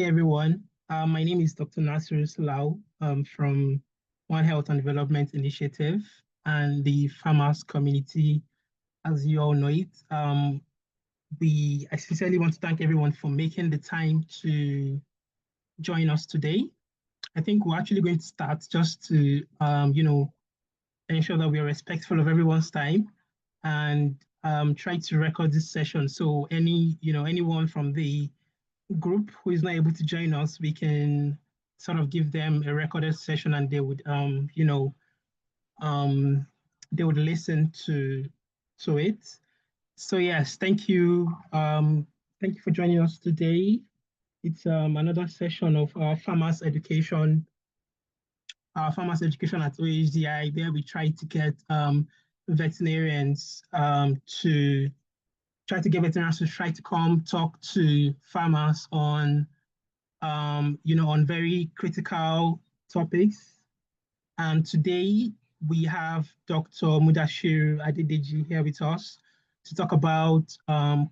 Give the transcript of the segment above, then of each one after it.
everyone. My name is Dr. Nasir Salau from One Health and Development Initiative and the farmers community, as you all know it. I sincerely want to thank everyone for making the time to join us today. I think we're actually going to start just to, ensure that we are respectful of everyone's time and try to record this session. So anyone from the group who is not able to join us, we can sort of give them a recorded session and they would, they would listen to it. So yes, thank you. Thank you for joining us today. It's another session of farmers education at OHDI. There we try to get veterinarians to try to come talk to farmers on on very critical topics. And today we have Dr. Mudashiru Adedeji here with us to talk about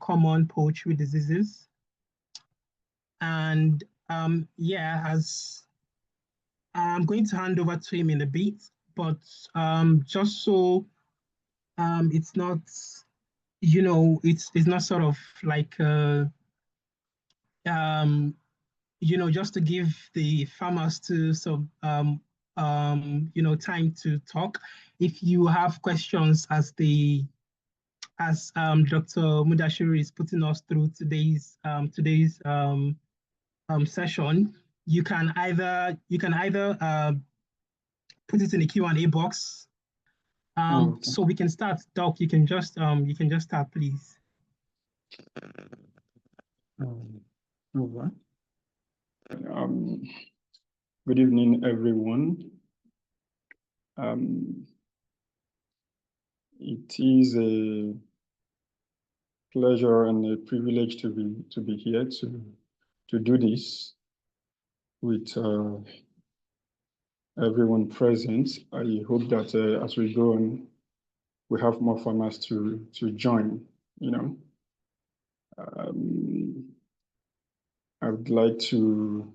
common poultry diseases. And as I'm going to hand over to him in a bit, but just so it's not, it's not sort of like just to give the farmers to some time to talk. If you have questions as Dr. Mudashiru is putting us through today's session, you can either put it in the Q&A box. Okay. So we can start. Doc, you can just start, please. Over. Good evening, everyone. It is a pleasure and a privilege to be here to do this with everyone present. I hope that as we go on, we have more farmers to join. I would like to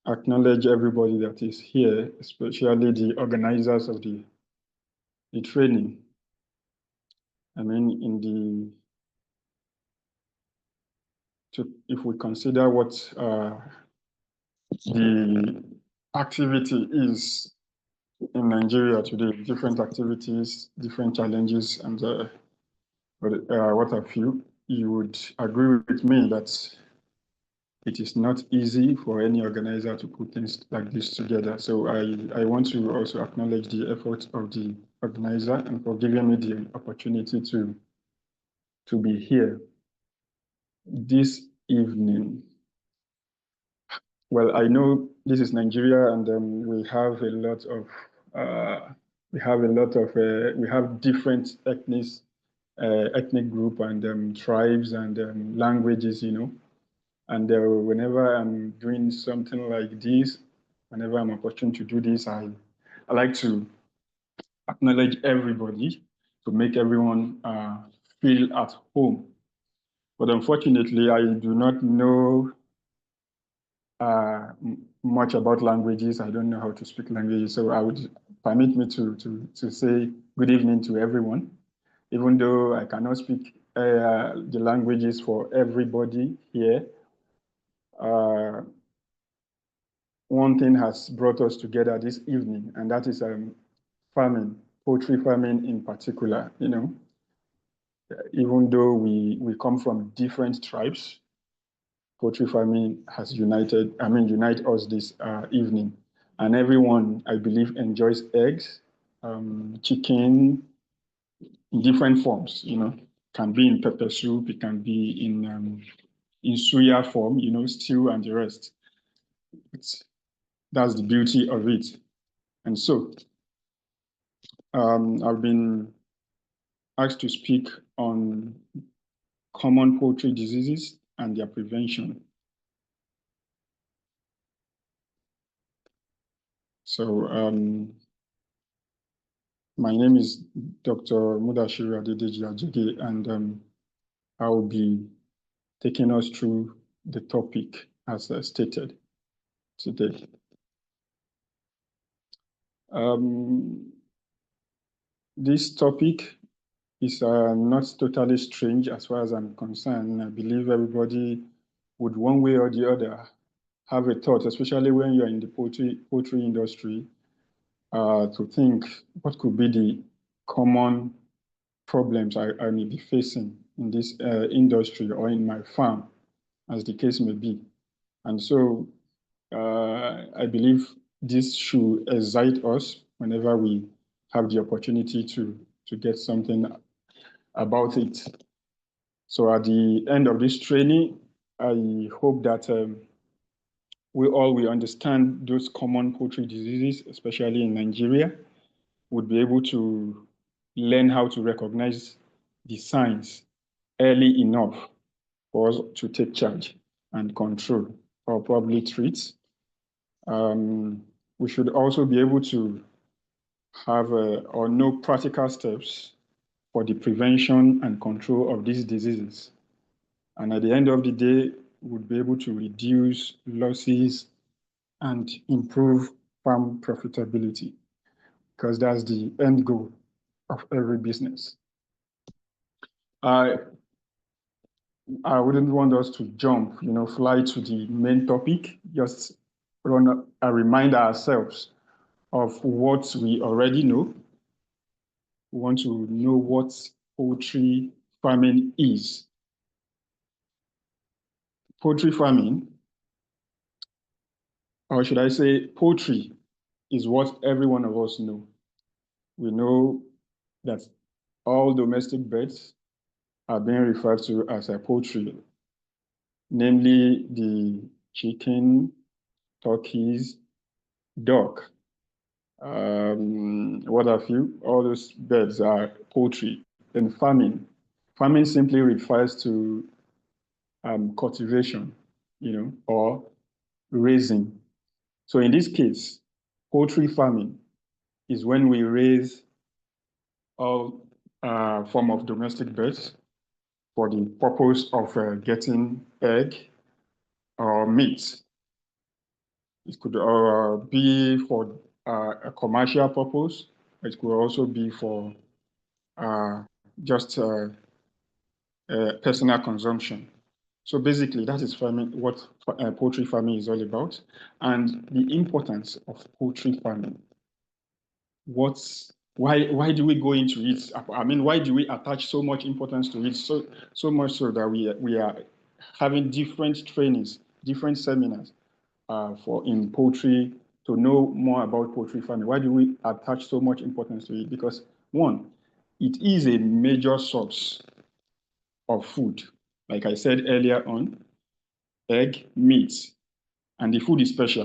acknowledge everybody that is here, especially the organizers of the training. I mean, if we consider what the activity is in Nigeria today, different activities, different challenges, and what have you would agree with me that it is not easy for any organizer to put things like this together. So I want to also acknowledge the efforts of the organizer and for giving me the opportunity to be here this evening. Well, I know this is Nigeria, and we have different ethnic group and tribes and languages, And whenever I'm doing something like this, whenever I'm opportune to do this, I like to acknowledge everybody to make everyone feel at home. But unfortunately, I do not know much about languages. I don't know how to speak languages, so I would permit me to say good evening to everyone, even though I cannot speak the languages for everybody here. One thing has brought us together this evening, and that is farming, poultry farming in particular. Even though we come from different tribes, poultry farming has unite us this evening. And everyone, I believe, enjoys eggs, chicken, in different forms. Can be in pepper soup, it can be in suya form, stew and the rest. That's the beauty of it. And so I've been asked to speak on common poultry diseases and their prevention. So my name is Dr. Mudashiru Adedeji, and I will be taking us through the topic as stated today. This topic is not totally strange as far as I'm concerned. I believe everybody would, one way or the other, have a thought, especially when you're in the poultry industry, to think what could be the common problems I may be facing in this industry or in my farm, as the case may be. And so I believe this should excite us whenever we have the opportunity to get something about it. So at the end of this training, I hope that we all understand those common poultry diseases, especially in Nigeria, would be able to learn how to recognize the signs early enough for us to take charge and control or probably treat. We should also be able to have or know practical steps for the prevention and control of these diseases. And at the end of the day, we'll be able to reduce losses and improve farm profitability, because that's the end goal of every business. I wouldn't want us to jump, fly to the main topic. Just remind ourselves of what we already know. We want to know what poultry farming is. Poultry farming, or should I say poultry, is what every one of us know. We know that all domestic birds are being referred to as a poultry, namely the chicken, turkeys, duck. What have you? All those birds are poultry. And farming simply refers to cultivation, or raising. So in this case, poultry farming is when we raise all form of domestic birds for the purpose of getting egg or meat. It could be for a commercial purpose. It could also be for just personal consumption. So basically, that is farming, what poultry farming is all about, and the importance of poultry farming. Why do we go into it? I mean, why do we attach so much importance to it? So much so that we are having different trainings, different seminars for in poultry to know more about poultry farming. Why do we attach so much importance to it? Because one, it is a major source of food. Like I said earlier on, egg, meat, and the food is special,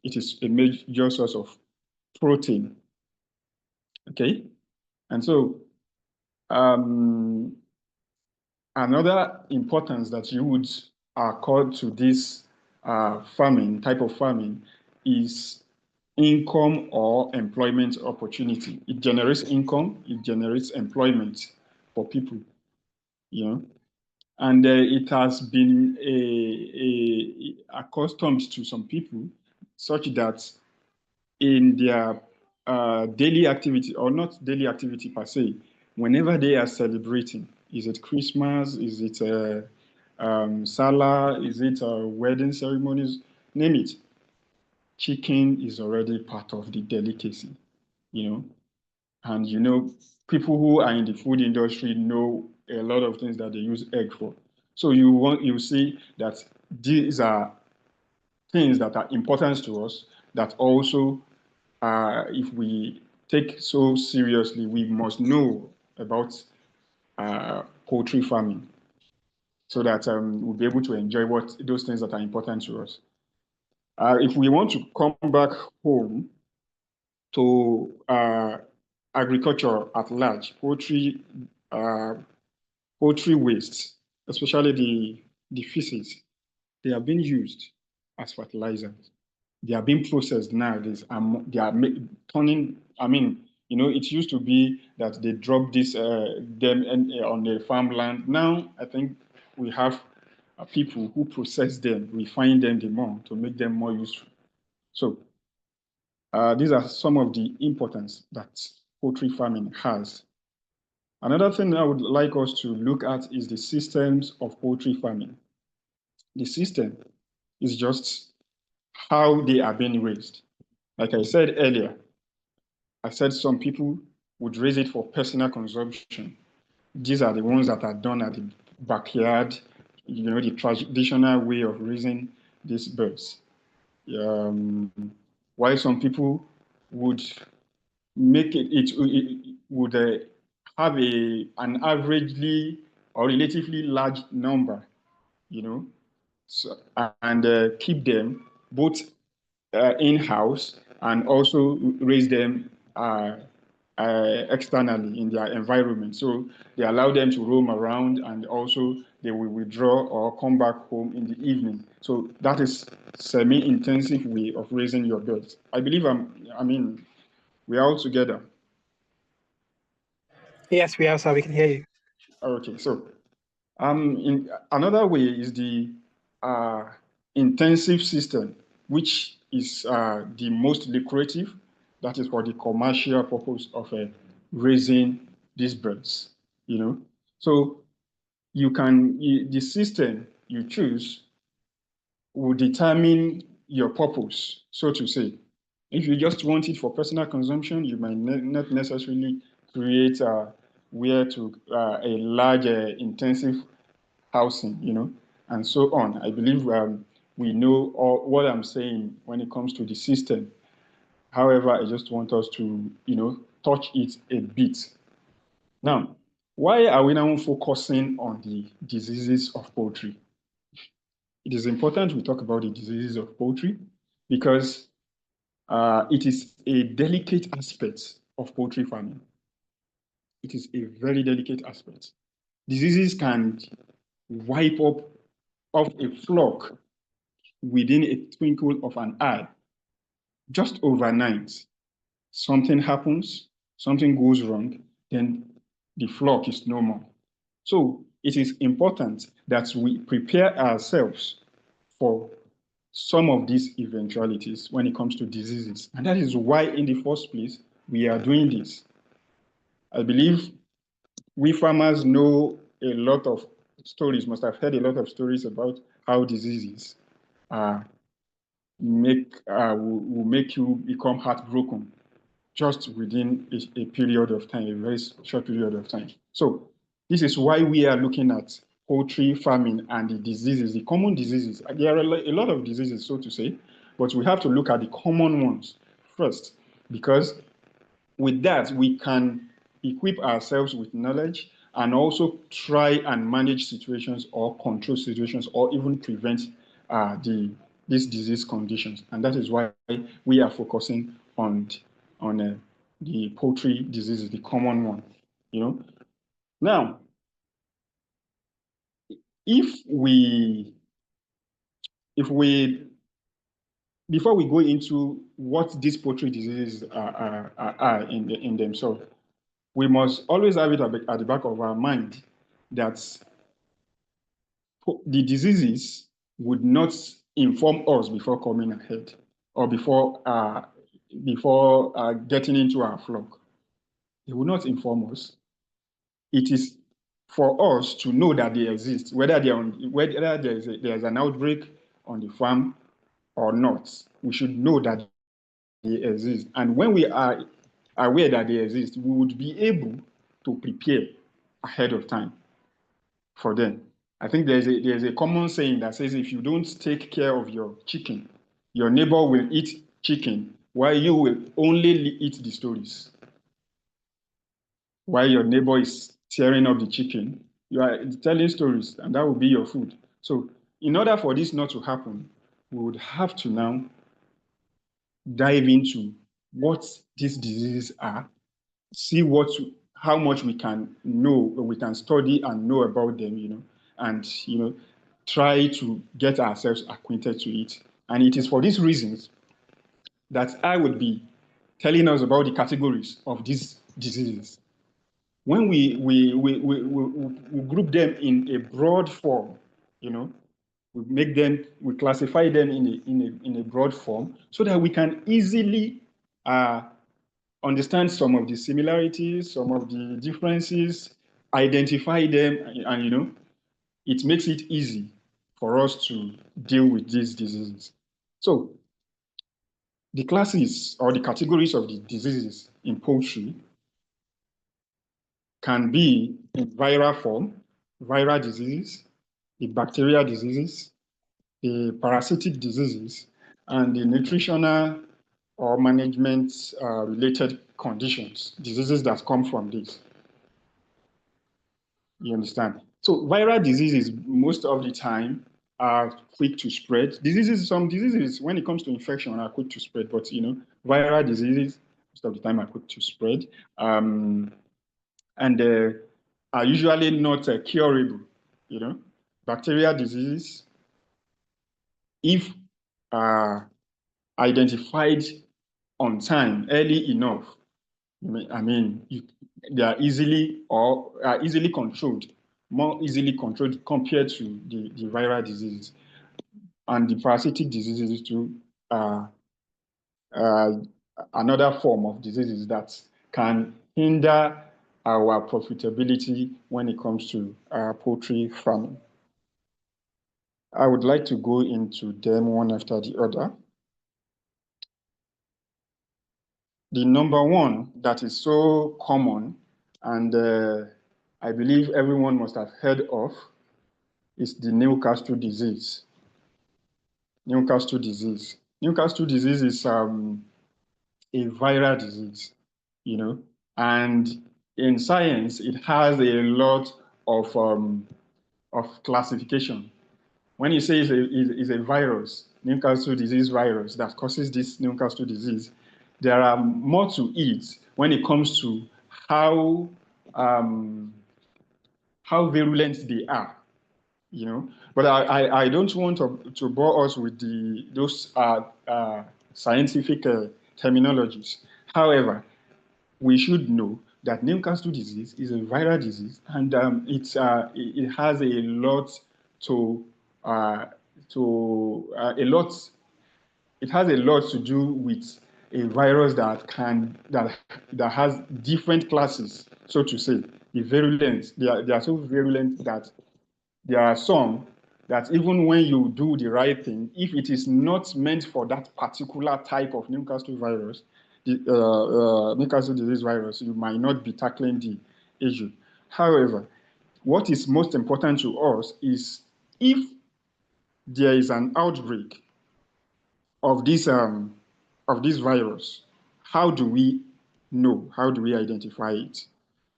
it is a major source of protein. Okay? And so another importance that you would accord to this type of farming is income or employment opportunity. It generates income, it generates employment for people, and it has been accustomed to some people such that in their daily activity, or not daily activity per se, whenever they are celebrating, is it Christmas, is it Salah, is it wedding ceremonies, name it, chicken is already part of the delicacy, and people who are in the food industry know a lot of things that they use egg for. So you see that these are things that are important to us, that also if we take so seriously, we must know about poultry farming, so that we'll be able to enjoy those things that are important to us. If we want to come back home to agriculture at large, poultry waste, especially the feces, they are being used as fertilizers. They are being processed nowadays. They are turning. I mean, it used to be that they drop them on the farmland. Now, I think we have people who process them, refine them the more to make them more useful. So these are some of the importance that poultry farming has. Another thing I would like us to look at is the systems of poultry farming. The system is just how they are being raised. Like I said earlier, I said some people would raise it for personal consumption. These are the ones that are done at the backyard, the traditional way of raising these birds. While some people would make it would have an averagely or relatively large number, so, and keep them both in-house and also raise them externally in their environment. So they allow them to roam around, and also they will withdraw or come back home in the evening. So that is semi-intensive way of raising your birds. I believe we are all together. Yes, we are, sir. We can hear you. Okay, so in another way is the intensive system, which is the most lucrative. That is for the commercial purpose of raising these birds. So the system you choose will determine your purpose, so to say. If you just want it for personal consumption, you might not necessarily create a large intensive housing, and so on. I believe we know what I'm saying when it comes to the system. However, I just want us to, touch it a bit. Now, why are we now focusing on the diseases of poultry? It is important we talk about the diseases of poultry because it is a delicate aspect of poultry farming. It is a very delicate aspect. Diseases can wipe up of a flock within a twinkle of an eye. Just overnight, something happens, something goes wrong, then the flock is no more. So it is important that we prepare ourselves for some of these eventualities when it comes to diseases. And that is why, in the first place, we are doing this. I believe we farmers know a lot of stories, must have heard a lot of stories about how diseases will make you become heartbroken just within a period of time, a very short period of time. So this is why we are looking at poultry farming and the diseases, the common diseases. There are a lot of diseases, so to say, but we have to look at the common ones first, because with that, we can equip ourselves with knowledge and also try and manage situations or control situations or even prevent these disease conditions. And that is why we are focusing on the poultry diseases, the common one. Now, if we before we go into what these poultry diseases are in themselves, we must always have it at the back of our mind that the diseases would not inform us before coming ahead or before getting into our flock. They will not inform us. It is for us to know that they exist, whether there's an outbreak on the farm or not. We should know that they exist. And when we are aware that they exist, we would be able to prepare ahead of time for them. I think there's a common saying that says if you don't take care of your chicken, your neighbor will eat chicken while you will only eat the stories. While your neighbor is tearing up the chicken, you are telling stories, and that will be your food. So in order for this not to happen, we would have to now dive into what these diseases are, see how much we can know, we can study and know about them, and try to get ourselves acquainted to it. And it is for these reasons that I would be telling us about the categories of these diseases. When we group them in a broad form, we classify them in a broad form so that we can easily understand some of the similarities, some of the differences, identify them, and it makes it easy for us to deal with these diseases. So the classes or the categories of the diseases in poultry can be in viral form, viral diseases, the bacterial diseases, the parasitic diseases, and the nutritional or management related conditions, diseases that come from this. You understand? So viral diseases most of the time are quick to spread. Some diseases, when it comes to infection, are quick to spread, but viral diseases most of the time are quick to spread, and are usually not curable. Bacterial diseases, if identified on time, early enough, they are easily controlled, more easily controlled compared to the viral diseases. And the parasitic diseases too are another form of diseases that can hinder our profitability when it comes to poultry farming. I would like to go into them one after the other. The number one that is so common, and I believe everyone must have heard of, is the Newcastle disease. Newcastle disease. Newcastle disease is a viral disease, and in science, it has a lot of classification. When you say it's a virus, Newcastle disease virus that causes this Newcastle disease, there are more to it when it comes to how virulent they are, But I don't want to bore us with those scientific terminologies. However, we should know that Newcastle disease is a viral disease, and it has a lot it has a lot to do with a virus that has different classes, so to say. The virulence, they are so virulent that there are some that even when you do the right thing, if it is not meant for that particular type of Newcastle virus, the Newcastle disease virus, you might not be tackling the issue. However, what is most important to us is if there is an outbreak of this virus, how do we know? How do we identify it?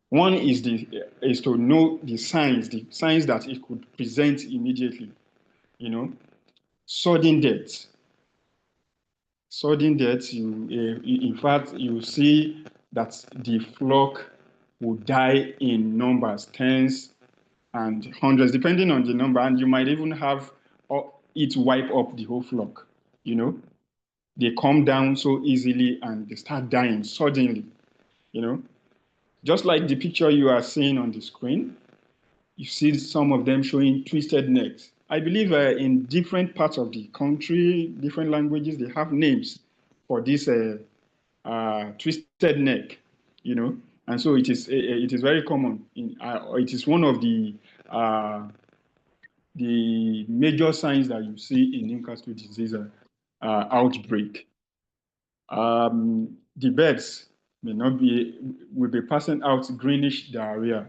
One is to know the signs that it could present immediately. Sudden death. Sudden death, in fact, you see that the flock will die in numbers, tens and hundreds, depending on the number, and you might even have it wipe up the whole flock. They come down so easily and they start dying suddenly. Just like the picture you are seeing on the screen, you see some of them showing twisted necks. I believe in different parts of the country, different languages, they have names for this twisted neck, and so it is very common. It is one of the major signs that you see in Newcastle disease outbreak. The birds will be passing out greenish diarrhea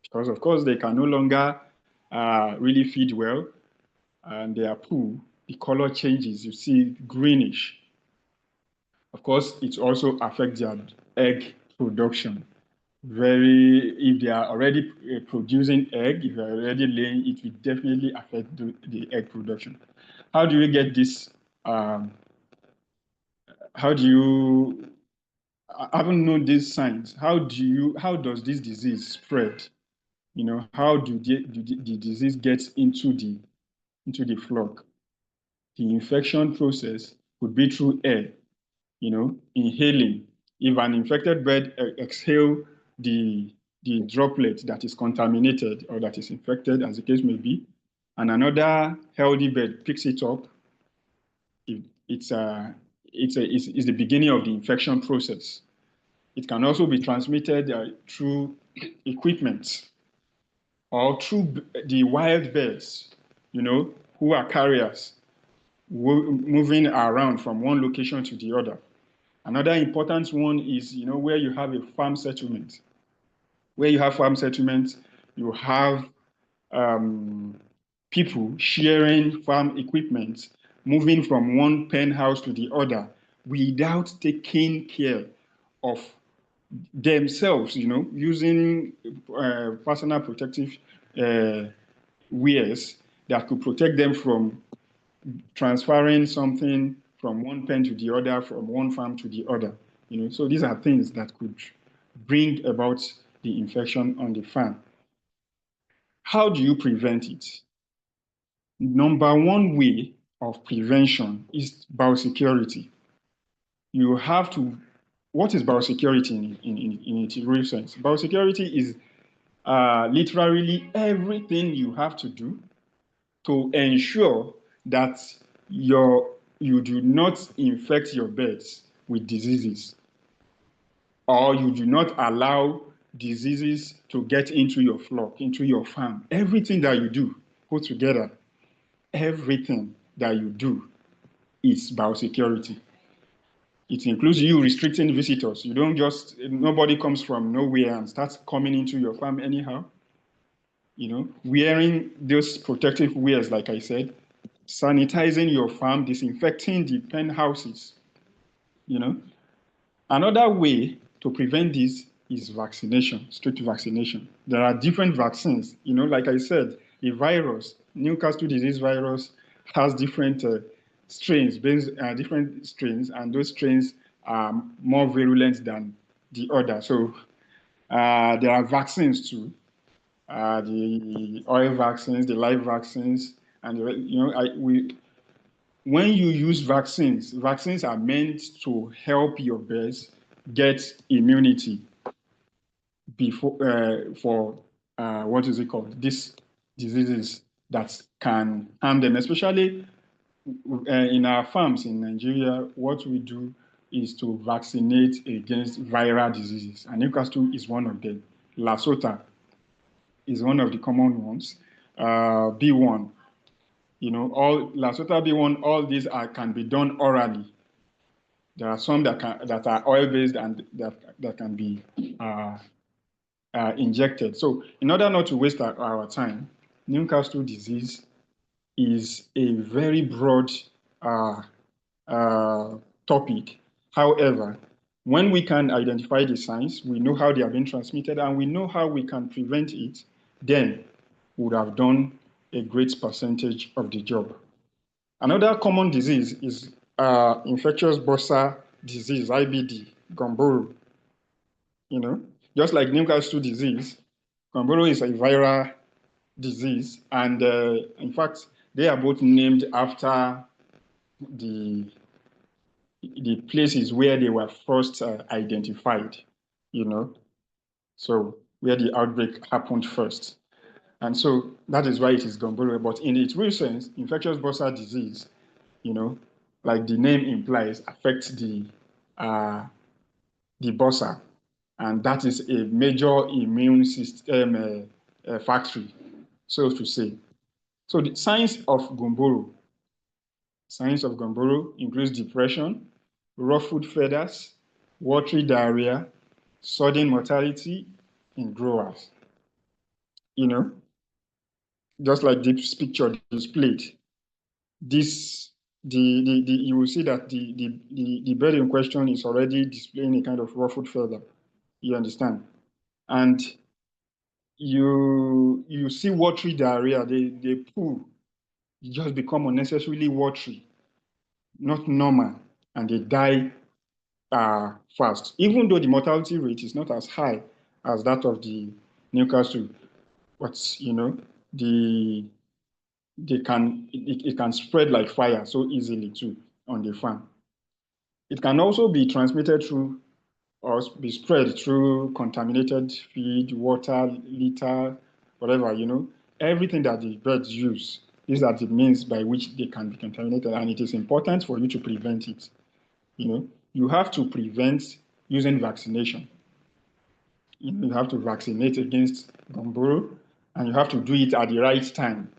because, of course, they can no longer really feed well, and their poo, the color changes. You see greenish. Of course, it also affects their egg production. If they are already producing egg, if they are already laying, it will definitely affect the egg production. How do you get this? How do you? I haven't known these signs. How does this disease spread? How do the disease get into the flock? The infection process could be through air, inhaling. If an infected bird exhale the droplet that is contaminated or that is infected, as the case may be, and another healthy bird picks it up, it's the beginning of the infection process. It can also be transmitted through equipment or through the wild birds, who are carriers, moving around from one location to the other. Another important one is, where you have a farm settlement. Where you have farm settlements, you have people sharing farm equipment, moving from one pen house to the other without taking care of themselves, using personal protective wares that could protect them from transferring something from one pen to the other, from one farm to the other. So these are things that could bring about the infection on the farm. How do you prevent it? Number one way of prevention is biosecurity. You have to, what is biosecurity in its real sense? Biosecurity is literally everything you have to do to ensure that you do not infect your birds with diseases, or you do not allow diseases to get into your flock, into your farm. Everything that you do, put together, everything that you do is biosecurity. It includes you restricting visitors. You don't just, nobody comes from nowhere and starts coming into your farm anyhow. Wearing those protective wears, like I said, sanitizing your farm, disinfecting the pen houses. Another way to prevent this is vaccination, strict vaccination. There are different vaccines. Like I said, the virus, Newcastle disease virus, has different strains, different strains, and those strains are more virulent than the other. So there are vaccines too, the oil vaccines, the live vaccines, and when you use vaccines are meant to help your birds get immunity before for what is it called? These diseases that can harm them, especially in our farms in Nigeria. What we do is to vaccinate against viral diseases, and Newcastle is one of them. Lasota is one of the common ones. B1, all Lasota B1, all these can be done orally. There are some that are oil-based and that can be injected. So in order not to waste our time, Newcastle disease is a very broad topic. However, when we can identify the signs, we know how they are being transmitted, and we know how we can prevent it, then we would have done a great percentage of the job. Another common disease is infectious bursar disease, IBD, Gumboro. Just like Newcastle disease, Gumboro is a viral disease, and in fact, they are both named after the places where they were first identified, so where the outbreak happened first. And so that is why it is Gumboro. But in its real sense, infectious bursar disease, like the name implies, affects the bursar, and that is a major immune system factory, so to say. So the signs of Gumboro includes depression, ruffled feathers, watery diarrhea, sudden mortality in growers. Just like this picture displayed, you will see that the bird in question is already displaying a kind of ruffled feather. You understand? And you see watery diarrhea, they poo, just become unnecessarily watery, not normal, and they die fast. Even though the mortality rate is not as high as that of the Newcastle, but it can spread like fire so easily too on the farm. It can also be transmitted through or be spread through contaminated feed, water, litter, whatever, everything that the birds use These are the means by which they can be contaminated, and it is important for you to prevent it. You have to prevent using vaccination. You have to vaccinate against gumboro, and you have to do it at the right time.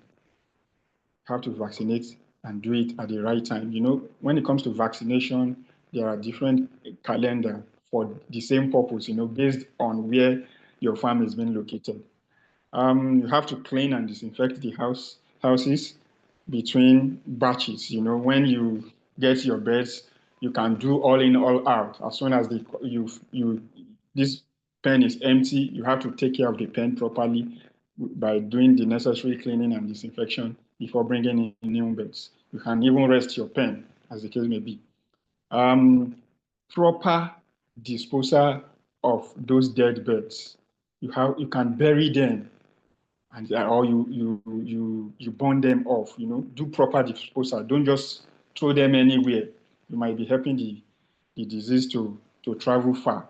You have to vaccinate and do it at the right time. When it comes to vaccination, there are different calendar for the same purpose, based on where your farm is being located. You have to clean and disinfect the houses between batches. When you get your birds, you can do all in, all out. As soon as this pen is empty, you have to take care of the pen properly by doing the necessary cleaning and disinfection before bringing in new birds. You can even rest your pen, as the case may be. Proper disposal of those dead birds. You can bury them, or you burn them off. Do proper disposal. Don't just throw them anywhere. You might be helping the disease to travel far.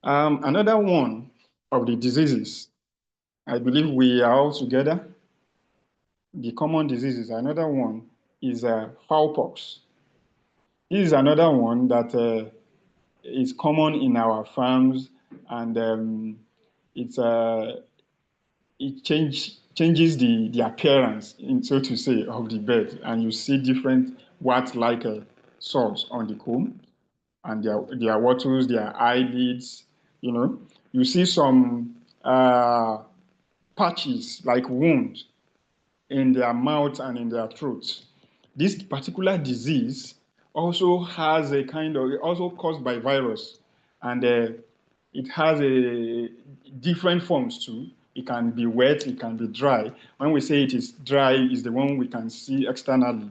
Another one of the diseases, I believe we are all together. The common diseases, another one is fowl-pox. This is another one that is common in our farms, and it changes the appearance, so to say, of the bird, and you see different wat-like sores on the comb, and their wattles, their eyelids. You see some patches like wounds in their mouth and in their throats. This particular disease also has also caused by virus, and it has different forms too. It can be wet, it can be dry. When we say it is dry, is the one we can see externally.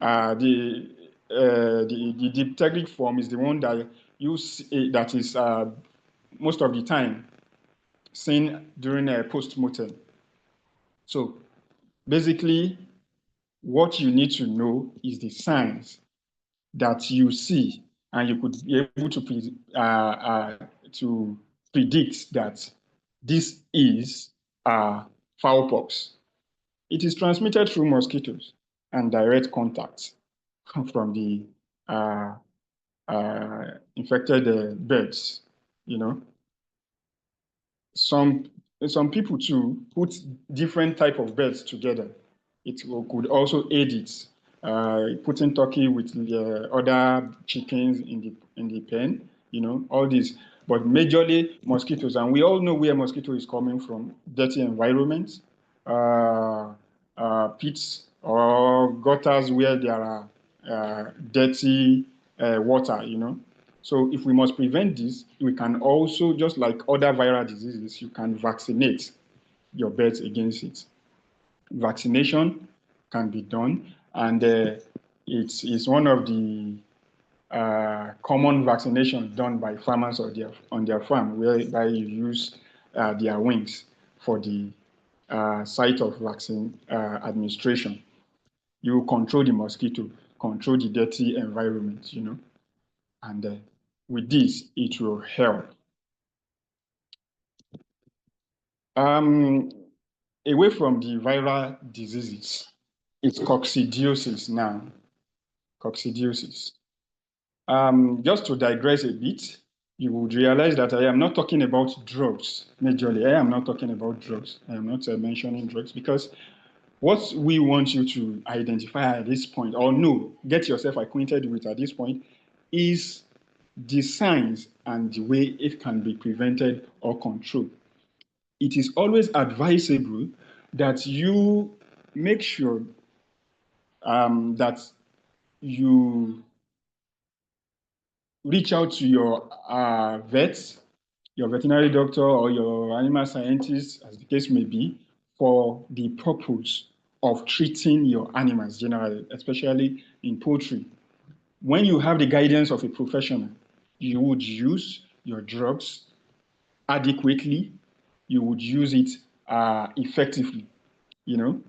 The diphtheritic form is the one that that is most of the time seen during a post-mortem. So basically, what you need to know is the signs that you see, and you could be able to predict that this is fowl-pox. It is transmitted through mosquitoes and direct contact from the infected birds. Some people too put different type of birds together. It could also aid it. Putting turkey with the other chickens in the pen, all this. But majorly mosquitoes, and we all know where mosquito is coming from: dirty environments, pits or gutters where there are dirty water. So if we must prevent this, we can also, just like other viral diseases, you can vaccinate your birds against it. Vaccination can be done, and it's one of the common vaccinations done by farmers on their farm, whereby you use their wings for the site of vaccine administration. You control the mosquito, control the dirty environment, and with this, it will help. Away from the viral diseases, it's coccidiosis now. Coccidiosis. Just to digress a bit, you would realize that I am not talking about drugs majorly. I am not talking about drugs. I am not mentioning drugs, because what we want you to identify at this point, or get yourself acquainted with at this point, is the signs and the way it can be prevented or controlled. It is always advisable that you make sure that you reach out to your vets, your veterinary doctor, or your animal scientist, as the case may be, for the purpose of treating your animals generally, especially in poultry. When you have the guidance of a professional, you would use your drugs adequately, you would use it effectively. In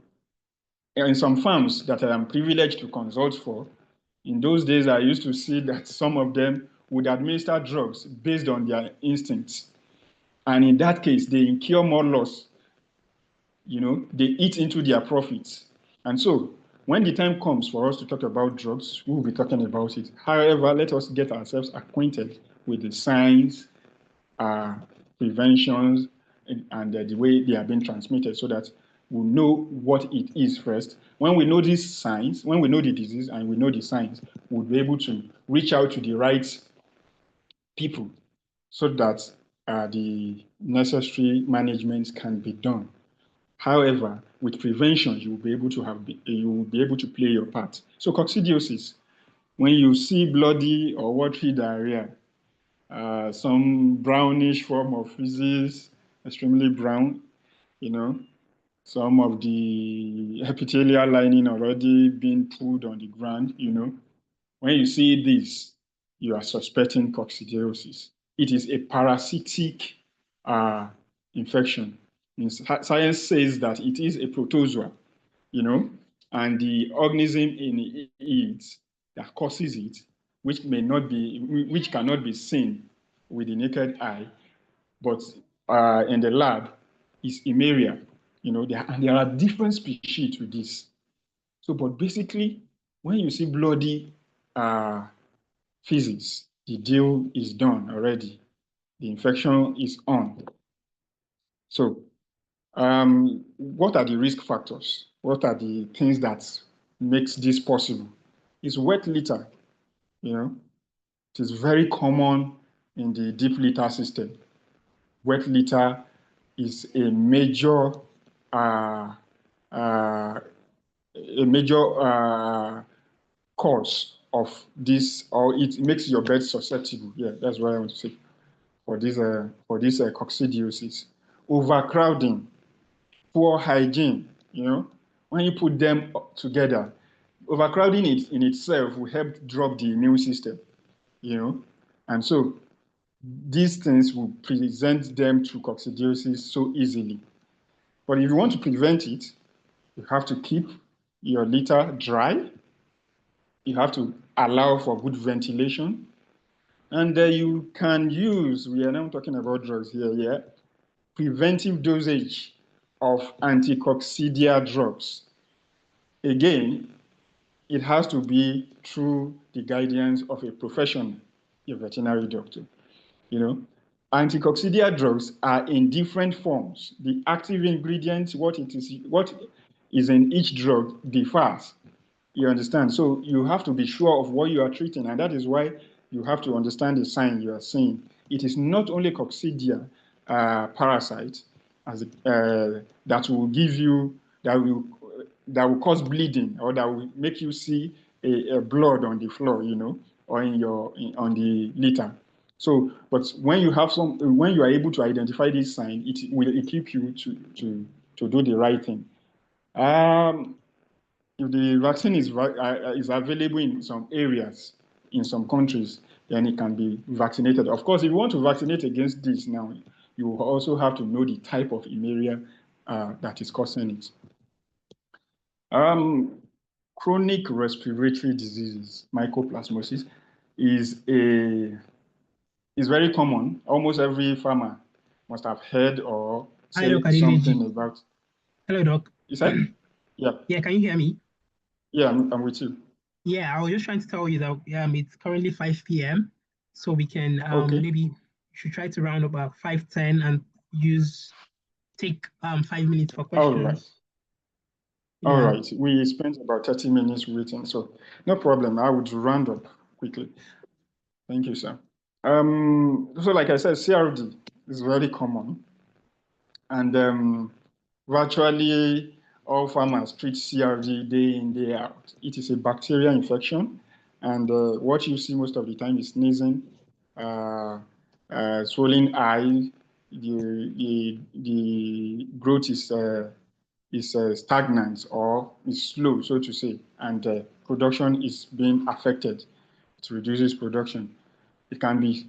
some farms that I am privileged to consult for, in those days, I used to see that some of them would administer drugs based on their instincts. And in that case, they incur more loss they eat into their profits. And so when the time comes for us to talk about drugs, we'll be talking about it. However, let us get ourselves acquainted with the signs, preventions, and the way they are being transmitted so that we know what it is first. When we know these signs, when we know the disease and we know the signs, we'll be able to reach out to the right people so that the necessary management can be done. However, with prevention, you will be able to play your part. So coccidiosis, when you see bloody or watery diarrhea, some brownish form of feces, extremely brown, some of the epithelial lining already being pulled on the ground, when you see this, you are suspecting coccidiosis. It is a parasitic infection. Science says that it is a protozoa, and the organism in it that causes it, which cannot be seen with the naked eye, but in the lab, is Emeria. There are different species to this. So, but basically, when you see bloody feces, the deal is done already. The infection is on. So, what are the risk factors? What are the things that makes this possible? It's wet litter. It is very common in the deep litter system. Wet litter is a major cause of this, or it makes your bed susceptible. Yeah, that's what I want to say for this coccidiosis. Overcrowding, poor hygiene. When you put them together, overcrowding in itself will help drop the immune system. And so these things will present them to coccidiosis so easily. But if you want to prevent it, you have to keep your litter dry. You have to allow for good ventilation. And you can use, we are now talking about drugs here, preventive dosage of anticoccidia drugs. Again, it has to be through the guidance of a professional, a veterinary doctor. Anticoccidia drugs are in different forms. The active ingredient, what is in each drug differs. You understand? So you have to be sure of what you are treating, and that is why you have to understand the sign you are seeing. It is not only coccidia parasite that will give you that will cause bleeding or that will make you see a blood on the floor, or on the litter. So, but when you are able to identify this sign, it will equip you to do the right thing. If the vaccine is available in some areas, in some countries, then it can be vaccinated. Of course, if you want to vaccinate against this now, you also have to know the type of Emeria that is causing it. Chronic respiratory diseases, mycoplasmosis, is very common. Almost every farmer must have heard or said something about. Hello, Doc. You said? Yeah. Yeah, can you hear me? Yeah, I'm with you. Yeah, I was just trying to tell you that it's currently 5 p.m. So we can Okay. maybe you should try to round about 5:10 and take 5 minutes for questions. All right. We spent about 30 minutes waiting, so no problem. I would round up quickly. Thank you, sir. So like I said, CRD is very common, and virtually all farmers treat CRD day in, day out. It is a bacterial infection, and what you see most of the time is sneezing, swollen eye, the growth is stagnant or is slow, so to say, and production is being affected. It reduces production. It can be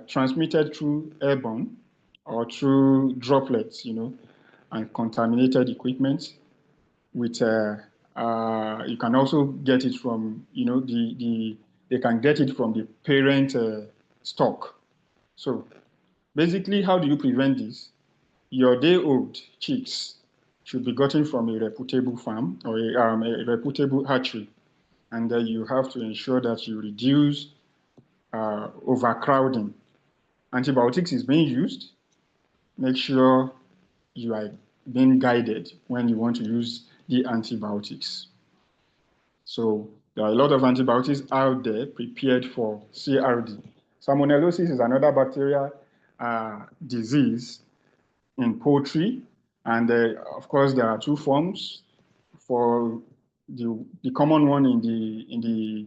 transmitted through airborne or through droplets, and contaminated equipment. With you can also get it from, they can get it from the parent stock. So basically, how do you prevent this? your day-old chicks should be gotten from a reputable farm or a reputable hatchery. And then you have to ensure that you reduce overcrowding. Antibiotics is being used. Make sure you are being guided when you want to use the antibiotics. So there are a lot of antibiotics out there prepared for CRD. Salmonellosis is another bacterial disease in poultry. And of course, there are two forms. For the common one in the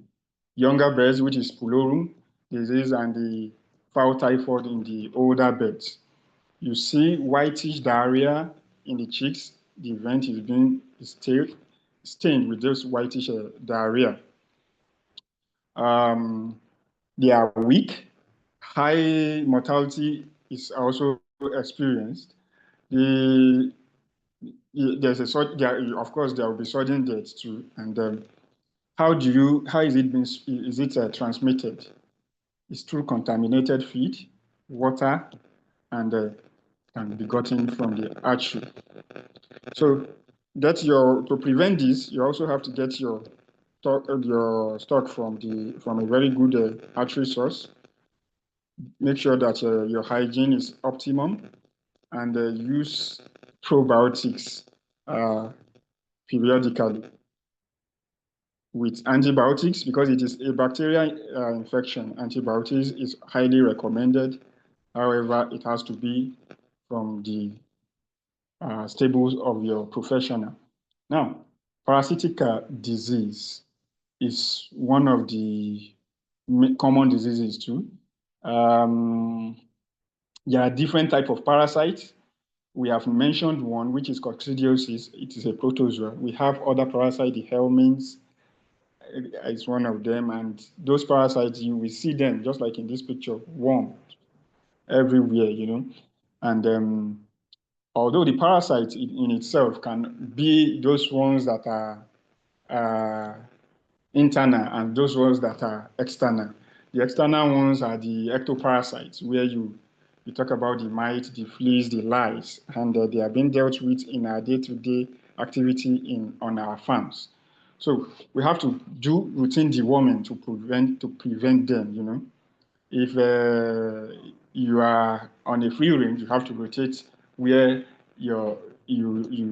younger birds, which is pullorum disease, and the fowl typhoid in the older birds. You see whitish diarrhea in the chicks. The vent is being stained with this whitish diarrhea. They are weak. High mortality is also experienced. There's a sort. Of course, there will be sudden death too. And how is it transmitted? It's through contaminated feed, water, and can be gotten from the hatchery. So to prevent this, you also have to get your stock from a very good hatchery source. Make sure that your hygiene is optimum, and use probiotics periodically. With antibiotics, because it is a bacterial infection, antibiotics is highly recommended. However, it has to be from the stables of your professional. Now, parasitic disease is one of the common diseases too. There are different types of parasites. We have mentioned one, which is coccidiosis. It is a protozoa. We have other parasites, the helminths is one of them. And those parasites, you will see them, just like in this picture, worms everywhere, And although the parasite in itself can be those ones that are internal and those ones that are external. The external ones are the ectoparasites, where you talk about the mites, the fleas, the lice, and they are being dealt with in our day-to-day activity on our farms. So we have to do routine deworming to prevent them. If you are on a free range, you have to rotate where you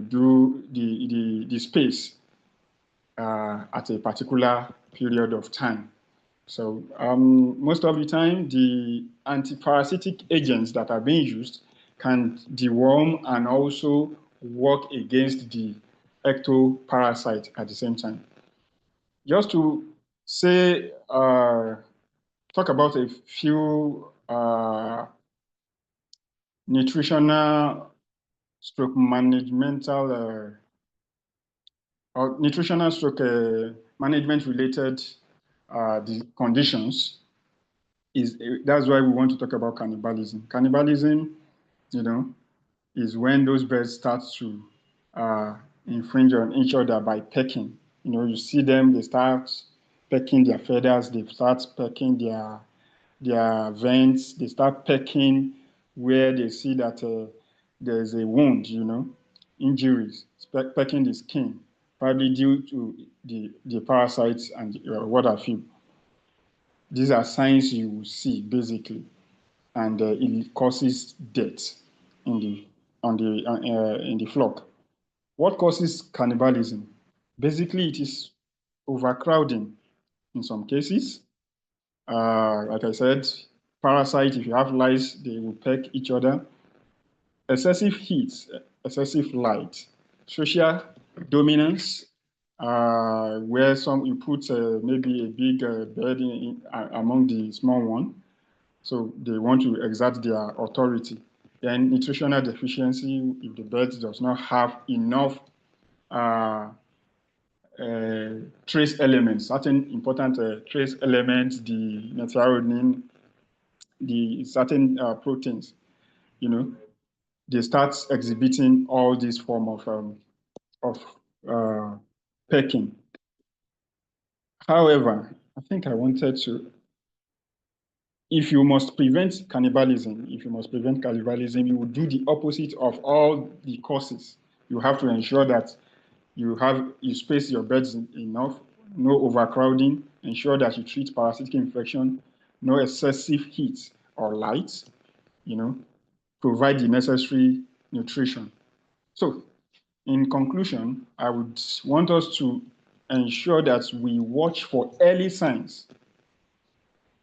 do the space at a particular period of time. So most of the time, the antiparasitic agents that are being used can deworm and also work against the ectoparasite at the same time. Just to say, talk about a few nutritional stroke managemental or nutritional stroke management related the conditions. That's why we want to talk about cannibalism. Cannibalism, is when those birds start to infringe on each other by pecking. You see them, they start pecking their feathers, they start pecking their vents, they start pecking where they see that there's a wound, injuries, pecking the skin, probably due to the parasites and what have you. These are signs you will see basically, and it causes death in the flock. What causes cannibalism? Basically, it is overcrowding in some cases. Like I said, parasites, if you have lice, they will peck each other. Excessive heat, excessive light, social dominance, where you put maybe a big bird among the small one, so they want to exert their authority. Then nutritional deficiency, if the bird does not have enough trace elements, certain important trace elements, the methionine, the certain proteins, they start exhibiting all these form of pecking. However, I think I wanted to if you must prevent cannibalism, you would do the opposite of all the causes. You have to ensure that you space your beds enough, no overcrowding, ensure that you treat parasitic infection, no excessive heat or light, provide the necessary nutrition. So, in conclusion, I would want us to ensure that we watch for early signs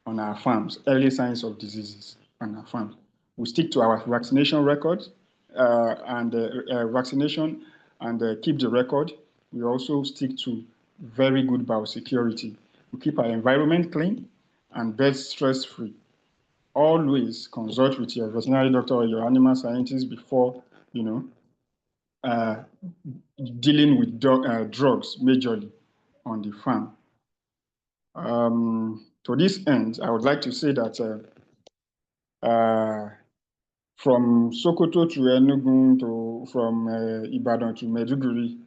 on our farms, early signs of diseases on our farms. We stick to our vaccination record and vaccination and keep the record. We also stick to very good biosecurity. We keep our environment clean and birds stress-free. Always consult with your veterinary doctor or your animal scientist before, dealing with drugs majorly on the farm. To this end, I would like to say that from Sokoto to Enugu from Ibadan to Maiduguri,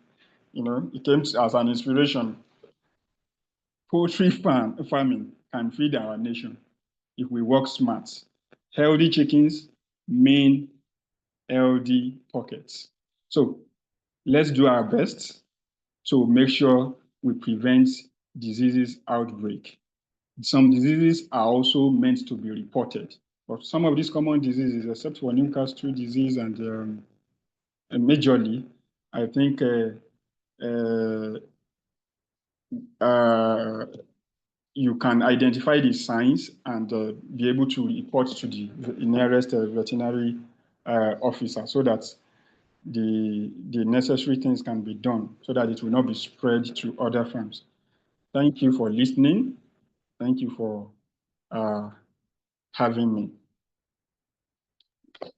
it came as an inspiration. Poultry farming can feed our nation if we work smart. Healthy chickens mean healthy pockets. So let's do our best to make sure we prevent diseases outbreak. Some diseases are also meant to be reported, but some of these common diseases, except for Newcastle disease and majorly, I think you can identify the signs and be able to report to the nearest veterinary officer so that the necessary things can be done so that it will not be spread to other farms. Thank you for listening. Thank you for having me.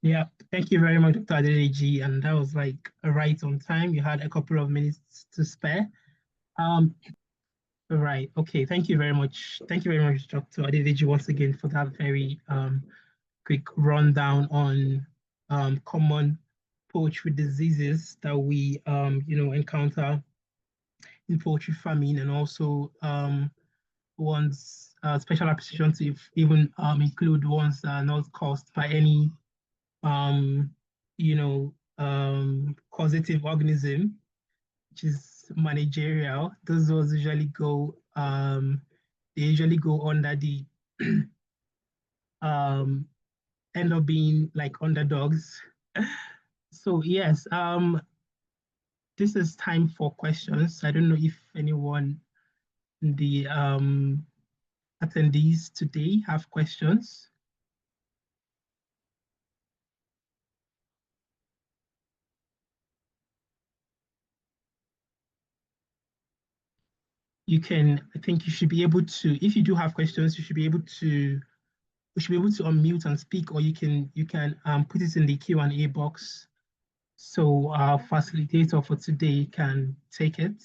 Yeah, thank you very much, Dr. Adedeji. And that was like right on time. You had a couple of minutes to spare. Right. Okay. Thank you very much. Thank you very much, Dr. Adedeji, once again for that very quick rundown on common poultry diseases that we encounter in poultry farming, and also ones special appreciation to even include ones that are not caused by any causative organism, which is managerial. Those ones usually go they usually go under the end up being like underdogs. So yes, this is time for questions. I don't know if anyone in the attendees today have questions. I think you should be able to, if you do have questions, you should be able to unmute and speak, or you can put it in the Q&A box so our facilitator for today can take it.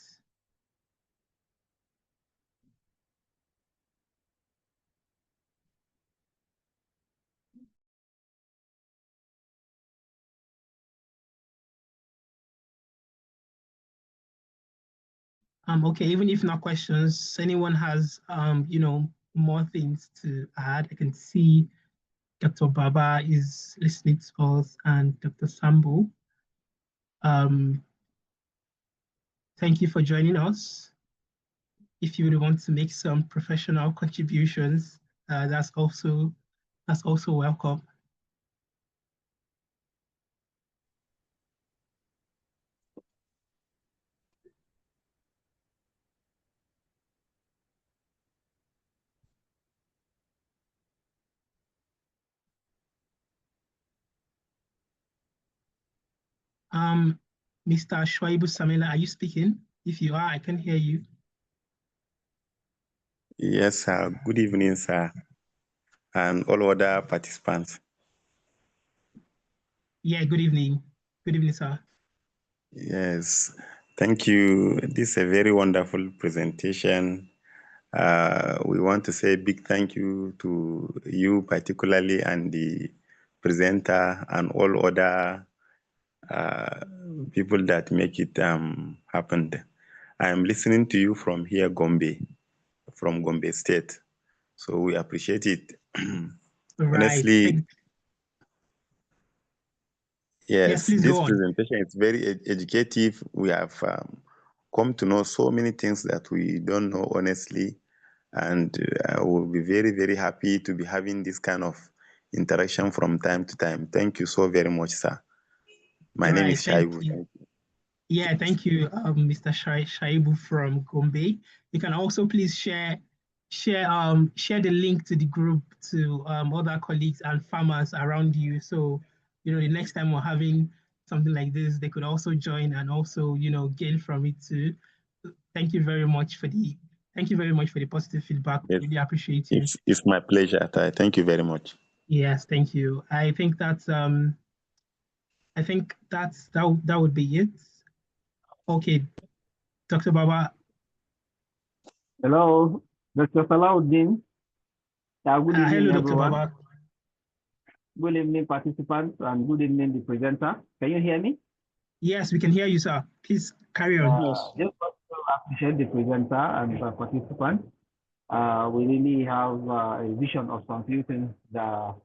Okay, even if not questions, anyone has more things to add. I can see Dr. Baba is listening to us and Dr. Sambo. Thank you for joining us. If you would want to make some professional contributions, that's also welcome. Mr. Shoaibu Samela, are you speaking? If you are, I can hear you. Yes, sir. Good evening, sir, and all other participants. Yeah, good evening. Good evening, sir. Yes, thank you. This is a very wonderful presentation. We want to say a big thank you to you particularly and the presenter and all other people that make it happen. I am listening to you from here, from Gombe State. So we appreciate it. Right. Honestly, yes, please this go on. presentation is very educative. We have come to know so many things that we don't know, honestly, and I will be very, very happy to be having this kind of interaction from time to time. Thank you so very much, sir. My name is Shaibu. Thank you. Yeah, thank you, Mr. Shaibu from Gombe. You can also please share the link to the group to other colleagues and farmers around you. So, the next time we're having something like this, they could also join and also, gain from it too. Thank you very much for the positive feedback. Yes, really appreciate you. It's my pleasure. Thank you very much. Yes, thank you. I think that would be it. Okay, Dr. Baba. Hello, Dr. Salahuddin. Good evening, hello, everyone. Dr. Baba. Good evening, participants, and good evening, the presenter. Can you hear me? Yes, we can hear you, sir. Please carry on. Yes. Just want to appreciate the presenter and the participants. We really have a vision of some few things that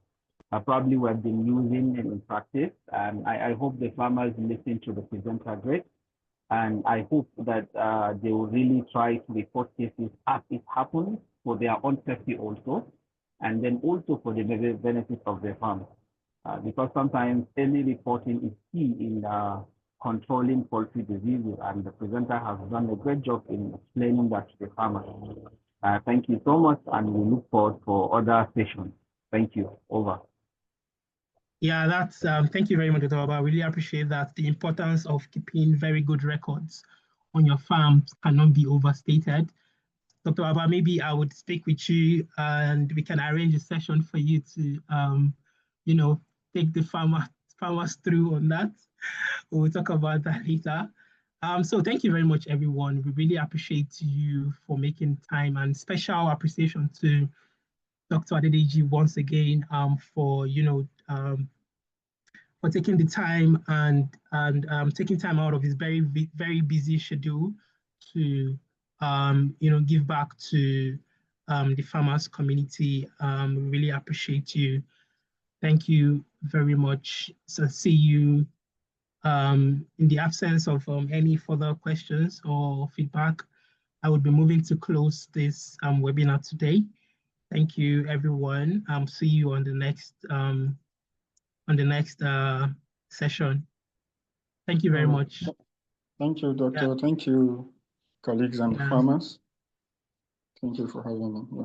probably we have been using in practice, and I hope the farmers listen to the presenter great. And I hope that they will really try to report cases as it happens for their own safety also, and then also for the benefit of the farm. Because sometimes early reporting is key in controlling poultry diseases, and the presenter has done a great job in explaining that to the farmers. Thank you so much, and we look forward for other sessions. Thank you. Over. Yeah, that's thank you very much, Dr. Baba. I really appreciate that. The importance of keeping very good records on your farms cannot be overstated. Dr. Baba, maybe I would speak with you and we can arrange a session for you to take the farmers through on that. We'll talk about that later. So thank you very much, everyone. We really appreciate you for making time, and special appreciation to Dr. Adedeji once again for taking the time and taking time out of his very very busy schedule to give back to the farmers community. We really appreciate you. Thank you very much. So see you in the absence of any further questions or feedback. I would be moving to close this webinar today. Thank you, everyone. See you on the next session. Thank you very much. Thank you, Doctor. Yeah. Thank you, colleagues and farmers. Thank you for having me. Yeah.